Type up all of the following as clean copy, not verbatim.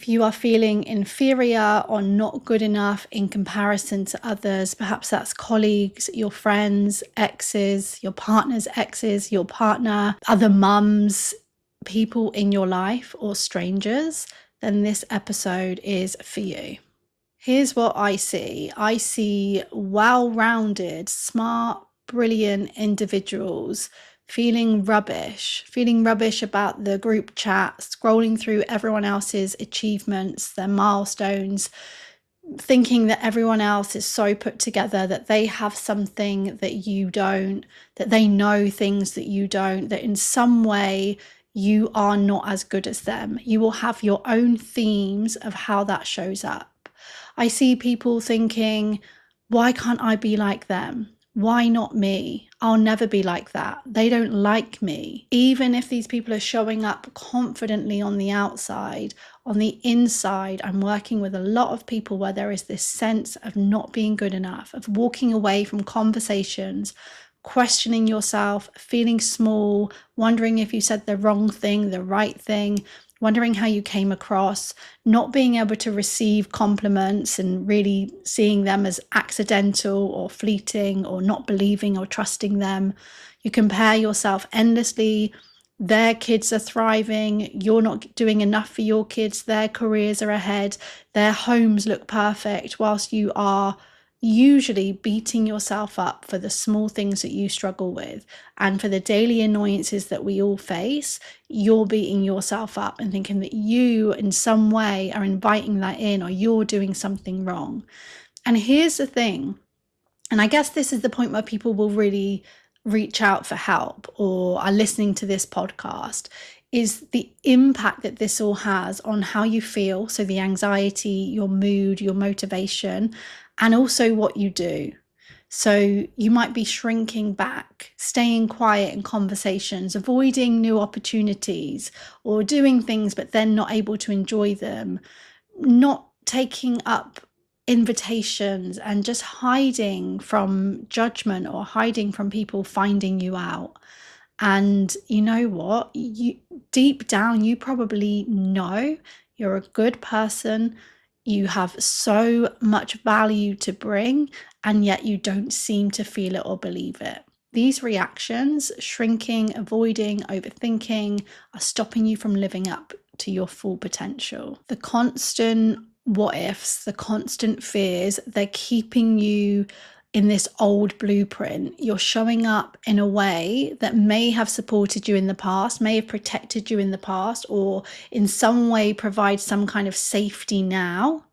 If you are feeling inferior or not good enough in comparison to others, perhaps that's colleagues, your friends, exes, your partner's exes, your partner, other mums, people in your life or strangers, then this episode is for you. Here's what I see. I see well-rounded, smart, brilliant individuals feeling rubbish about the group chat, scrolling through everyone else's achievements, their milestones, thinking that everyone else is so put together, that they have something that you don't, that they know things that you don't, that in some way you are not as good as them. You will have your own themes of how that shows up. I see people thinking, why can't I be like them? Why not me? I'll never be like that. They don't like me. Even if these people are showing up confidently on the outside, on the inside, I'm working with a lot of people where there is this sense of not being good enough, of walking away from conversations, questioning yourself, feeling small, wondering if you said the wrong thing, the right thing, wondering how you came across, not being able to receive compliments and really seeing them as accidental or fleeting or not believing or trusting them. You compare yourself endlessly. Their kids are thriving. You're not doing enough for your kids. Their careers are ahead. Their homes look perfect, whilst you are usually beating yourself up for the small things that you struggle with, and for the daily annoyances that we all face. You're beating yourself up and thinking that you in some way are inviting that in, or you're doing something wrong. And here's the thing, and I guess this is the point where people will really reach out for help or are listening to this podcast, is the impact that this all has on how you feel. So the anxiety, your mood, your motivation, and also what you do. So you might be shrinking back, staying quiet in conversations, avoiding new opportunities, or doing things but then not able to enjoy them, not taking up invitations, and just hiding from judgment or hiding from people finding you out. And you know what? You deep down, you probably know you're a good person. You have so much value to bring, and yet you don't seem to feel it or believe it. These reactions, shrinking, avoiding, overthinking, are stopping you from living up to your full potential. The constant what ifs, the constant fears, they're keeping you in this old blueprint. You're showing up in a way that may have supported you in the past, may have protected you in the past, or in some way provide some kind of safety now,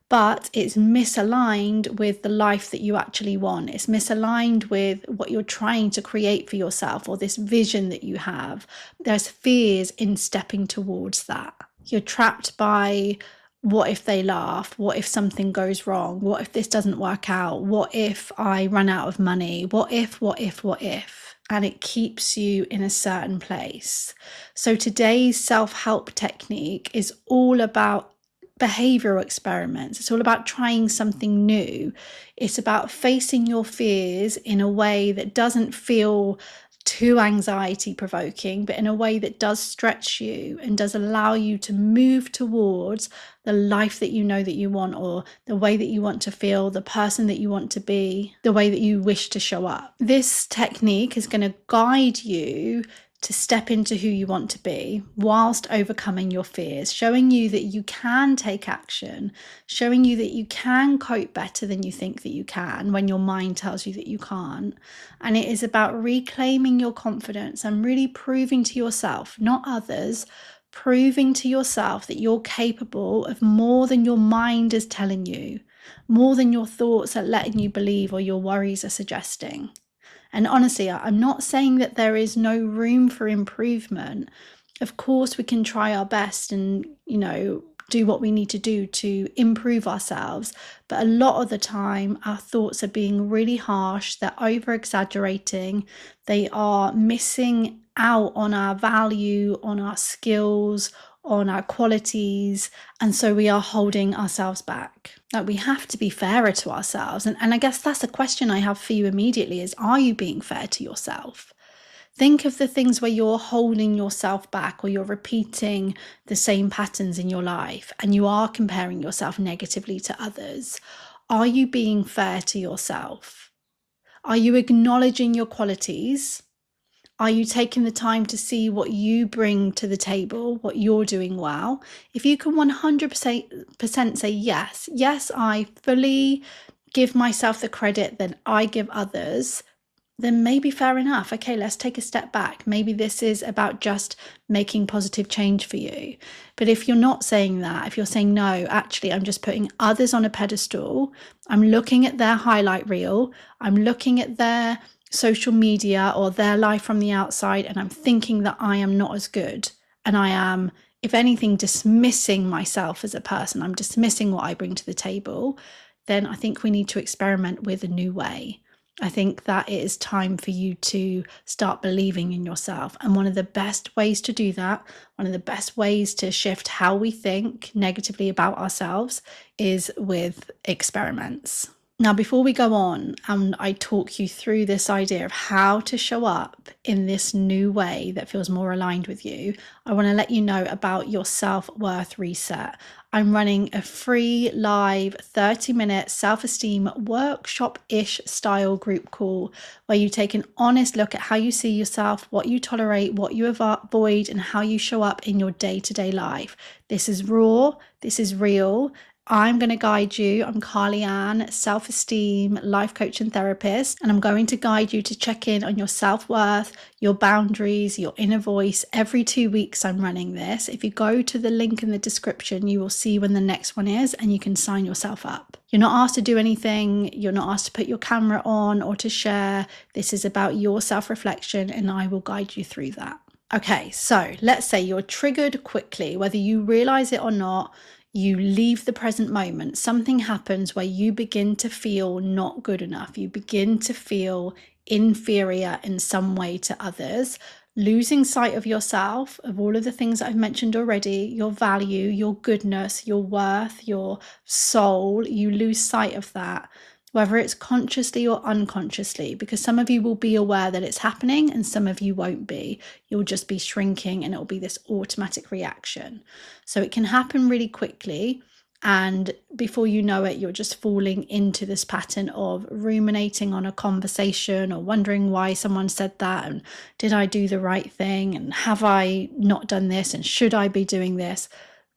but it's misaligned with the life that you actually want. It's misaligned with what you're trying to create for yourself, or this vision that you have. There's fears in stepping towards that. You're trapped by, what if they laugh? What if something goes wrong? What if this doesn't work out? What if I run out of money? What if? And it keeps you in a certain place. So today's self-help technique is all about behavioural experiments. It's all about trying something new. It's about facing your fears in a way that doesn't feel too anxiety provoking, but in a way that does stretch you and does allow you to move towards the life that you know that you want, or the way that you want to feel, the person that you want to be, the way that you wish to show up. This technique is going to guide you to step into who you want to be whilst overcoming your fears, showing you that you can take action, showing you that you can cope better than you think that you can when your mind tells you that you can't. And it is about reclaiming your confidence and really proving to yourself, not others, proving to yourself that you're capable of more than your mind is telling you, more than your thoughts are letting you believe or your worries are suggesting. And honestly, I'm not saying that there is no room for improvement. Of course, we can try our best and, do what we need to do to improve ourselves. But a lot of the time, our thoughts are being really harsh. They're over-exaggerating. They are missing out on our value, on our skills, on our qualities, and so we are holding ourselves back. Like, we have to be fairer to ourselves, and I guess that's a question I have for you immediately is, are you being fair to yourself? Think of the things where you're holding yourself back, or you're repeating the same patterns in your life and you are comparing yourself negatively to others. Are you being fair to yourself? Are you acknowledging your qualities? Are you taking the time to see what you bring to the table, what you're doing well? If you can 100% say yes, I fully give myself the credit that I give others, then maybe fair enough. Okay, let's take a step back. Maybe this is about just making positive change for you. But if you're not saying that, if you're saying, no, actually, I'm just putting others on a pedestal, I'm looking at their highlight reel, I'm looking at their social media or their life from the outside, and I'm thinking that I am not as good. And I am, if anything, dismissing myself as a person. I'm dismissing what I bring to the table. Then I think we need to experiment with a new way. I think that it is time for you to start believing in yourself. And one of the best ways to do that, one of the best ways to shift how we think negatively about ourselves, is with experiments. Now, before we go on and I talk you through this idea of how to show up in this new way that feels more aligned with you, I want to let you know about your self-worth reset. I'm running a free live 30-minute self-esteem workshop-ish style group call where you take an honest look at how you see yourself, what you tolerate, what you avoid, and how you show up in your day-to-day life. This is raw, this is real. I'm going to guide you. I'm Carly Ann, self-esteem, life coach and therapist, and I'm going to guide you to check in on your self-worth, your boundaries, your inner voice. Every 2 weeks I'm running this. If you go to the link in the description, you will see when the next one is and you can sign yourself up. You're not asked to do anything. You're not asked to put your camera on or to share. This is about your self-reflection and I will guide you through that. Okay, so let's say you're triggered quickly, whether you realize it or not. You leave the present moment. Something happens where you begin to feel not good enough. You begin to feel inferior in some way to others, losing sight of yourself, of all of the things that I've mentioned already, your value, your goodness, your worth, your soul. You lose sight of that, whether it's consciously or unconsciously, because some of you will be aware that it's happening and some of you won't be. You'll just be shrinking and it'll be this automatic reaction. So it can happen really quickly. And before you know it, you're just falling into this pattern of ruminating on a conversation or wondering why someone said that. And did I do the right thing? And have I not done this? And should I be doing this?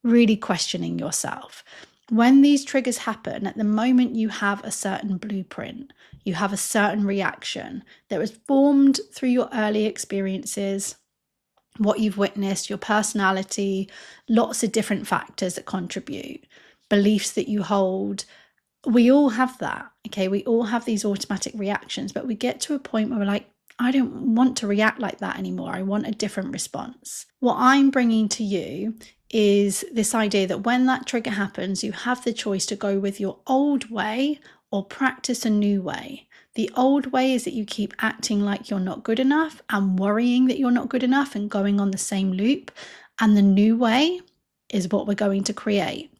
Really questioning yourself. When these triggers happen, at the moment you have a certain blueprint, you have a certain reaction that was formed through your early experiences, what you've witnessed, your personality, lots of different factors that contribute, beliefs that you hold. We all have that, okay? We all have these automatic reactions, but we get to a point where we're like, I don't want to react like that anymore. I want a different response. What I'm bringing to you is this idea that when that trigger happens, you have the choice to go with your old way or practice a new way. The old way is that you keep acting like you're not good enough and worrying that you're not good enough and going on the same loop. And the new way is what we're going to create.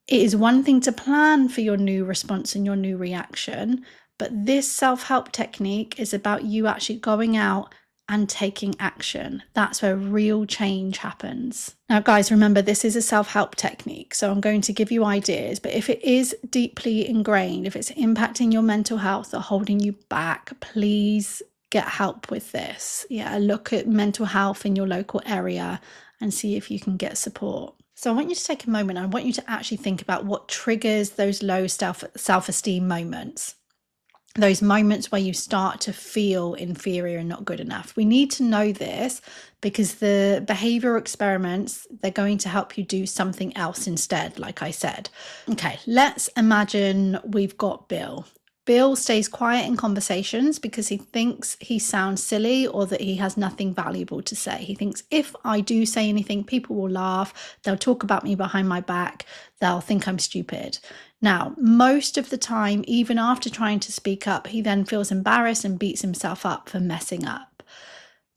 It is one thing to plan for your new response and your new reaction, but this self-help technique is about you actually going out and taking action. That's where real change happens. Now, guys, remember, this is a self-help technique. So I'm going to give you ideas, but if it is deeply ingrained, if it's impacting your mental health or holding you back, please get help with this. Yeah, look at mental health in your local area and see if you can get support. So I want you to take a moment. I want you to actually think about what triggers those low self-esteem moments. Those moments where you start to feel inferior and not good enough. We need to know this because the behavioral experiments, they're going to help you do something else instead, like I said. Okay, let's imagine we've got Bill. Bill stays quiet in conversations because he thinks he sounds silly or that he has nothing valuable to say. He thinks if I do say anything, people will laugh. They'll talk about me behind my back. They'll think I'm stupid. Now, most of the time, even after trying to speak up, he then feels embarrassed and beats himself up for messing up.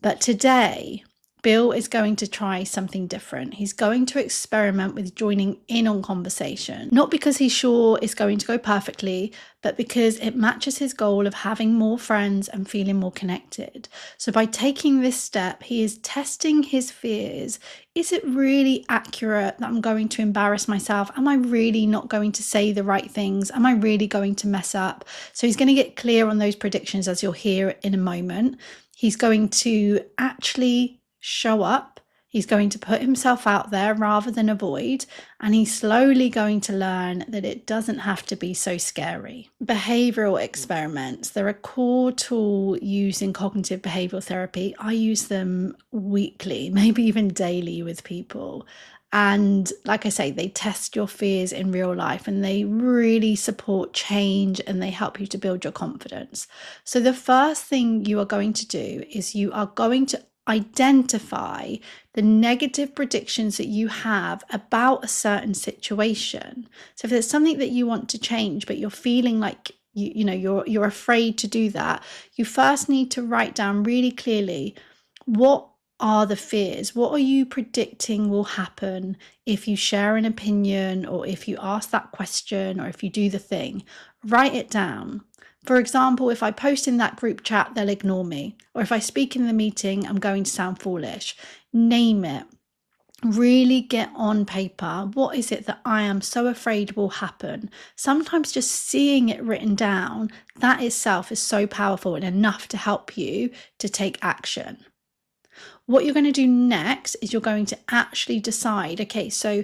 But today, Bill is going to try something different. He's going to experiment with joining in on conversation, not because he's sure it's going to go perfectly, but because it matches his goal of having more friends and feeling more connected. So by taking this step, he is testing his fears. Is it really accurate that I'm going to embarrass myself? Am I really not going to say the right things? Am I really going to mess up? So he's going to get clear on those predictions, as you'll hear in a moment. He's going to actually show up. He's going to put himself out there rather than avoid, and he's slowly going to learn that it doesn't have to be so scary. Behavioural experiments, they're a core tool used in cognitive behavioural therapy. I use them weekly, maybe even daily with people. And like I say, they test your fears in real life, and they really support change, and they help you to build your confidence. So the first thing you are going to do is you are going to identify the negative predictions that you have about a certain situation. So if there's something that you want to change, but you're feeling like you're afraid to do that, you first need to write down really clearly, what are the fears? What are you predicting will happen if you share an opinion, or if you ask that question, or if you do the thing? Write it down. For example, if I post in that group chat, they'll ignore me. Or if I speak in the meeting, I'm going to sound foolish. Name it. Really get on paper, what is it that I am so afraid will happen? Sometimes just seeing it written down, that itself is so powerful and enough to help you to take action. What you're going to do next is you're going to actually decide, okay, so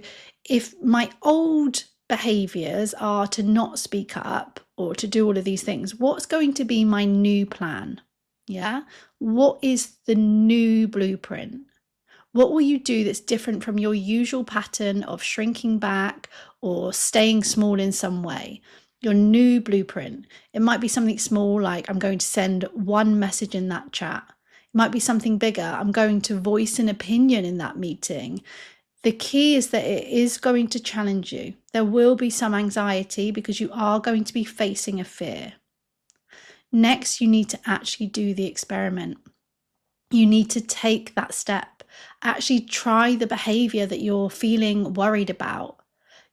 if my old behaviors are to not speak up or to do all of these things, what's going to be my new plan? Yeah. What is the new blueprint? What will you do that's different from your usual pattern of shrinking back or staying small in some way? Your new blueprint. It might be something small, like I'm going to send one message in that chat. It might be something bigger. I'm going to voice an opinion in that meeting. The key is that it is going to challenge you. There will be some anxiety because you are going to be facing a fear. Next, you need to actually do the experiment. You need to take that step. Actually try the behavior that you're feeling worried about.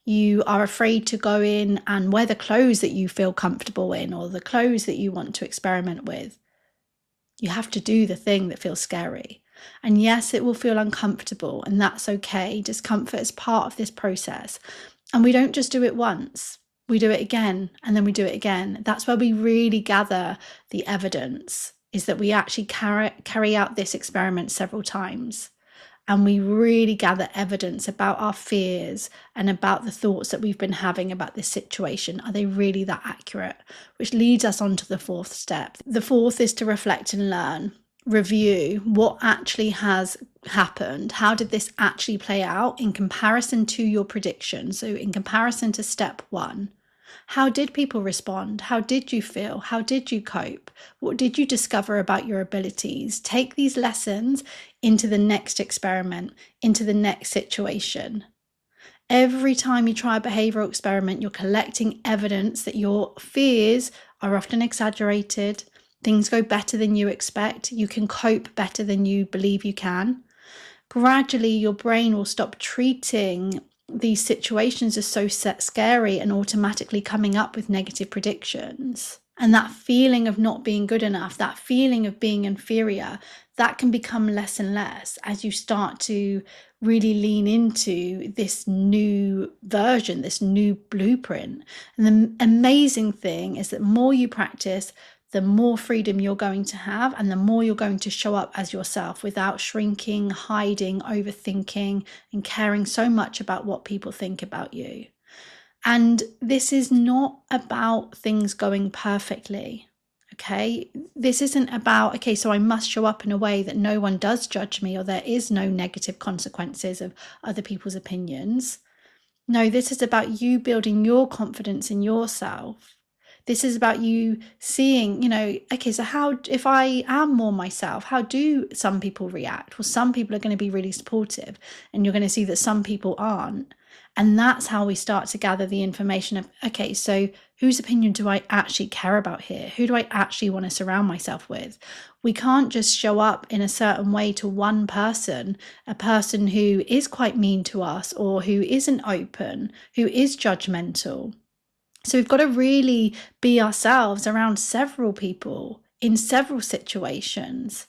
You are afraid to go in and wear the clothes that you feel comfortable in, or the clothes that you want to experiment with. You have to do the thing that feels scary. And yes, it will feel uncomfortable, and that's okay. Discomfort is part of this process. And we don't just do it once. We do it again, and then we do it again. That's where we really gather the evidence, is that we actually carry out this experiment several times. And we really gather evidence about our fears and about the thoughts that we've been having about this situation. Are they really that accurate? Which leads us on to the fourth step. The fourth is to reflect and learn. Review what actually has happened. How did this actually play out in comparison to your prediction? So in comparison to step one, how did people respond? How did you feel? How did you cope? What did you discover about your abilities? Take these lessons into the next experiment, into the next situation. Every time you try a behavioural experiment, you're collecting evidence that your fears are often exaggerated. Things go better than you expect. You can cope better than you believe you can. Gradually, your brain will stop treating these situations as so scary and automatically coming up with negative predictions. And that feeling of not being good enough, that feeling of being inferior, that can become less and less as you start to really lean into this new version, this new blueprint. And the amazing thing is that the more you practice, the more freedom you're going to have, and the more you're going to show up as yourself without shrinking, hiding, overthinking, and caring so much about what people think about you. And this is not about things going perfectly, okay? This isn't about, okay, so I must show up in a way that no one does judge me, or there is no negative consequences of other people's opinions. No, this is about you building your confidence in yourself. This is about you seeing, okay, so how, if I am more myself, how do some people react? Well, some people are going to be really supportive, and you're going to see that some people aren't. And that's how we start to gather the information of, okay, so whose opinion do I actually care about here? Who do I actually want to surround myself with? We can't just show up in a certain way to one person, a person who is quite mean to us or who isn't open, who is judgmental. So we've got to really be ourselves around several people in several situations,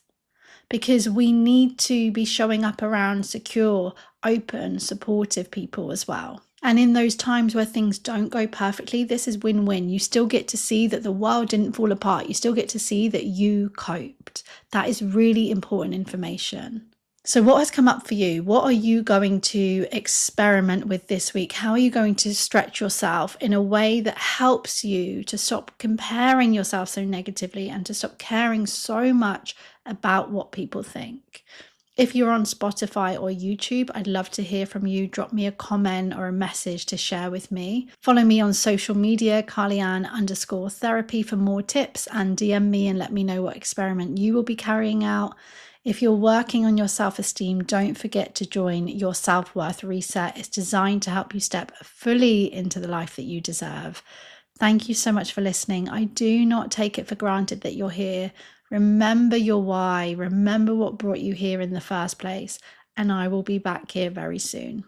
because we need to be showing up around secure, open, supportive people as well. And in those times where things don't go perfectly, this is win-win. You still get to see that the world didn't fall apart. You still get to see that you coped. That is really important information. So what has come up for you? What are you going to experiment with this week? How are you going to stretch yourself in a way that helps you to stop comparing yourself so negatively and to stop caring so much about what people think? If you're on Spotify or YouTube, I'd love to hear from you. Drop me a comment or a message to share with me. Follow me on social media, Carlyanne_therapy, for more tips, and DM me and let me know what experiment you will be carrying out. If you're working on your self-esteem, don't forget to join your self-worth reset. It's designed to help you step fully into the life that you deserve. Thank you so much for listening. I do not take it for granted that you're here. Remember your why. Remember what brought you here in the first place. And I will be back here very soon.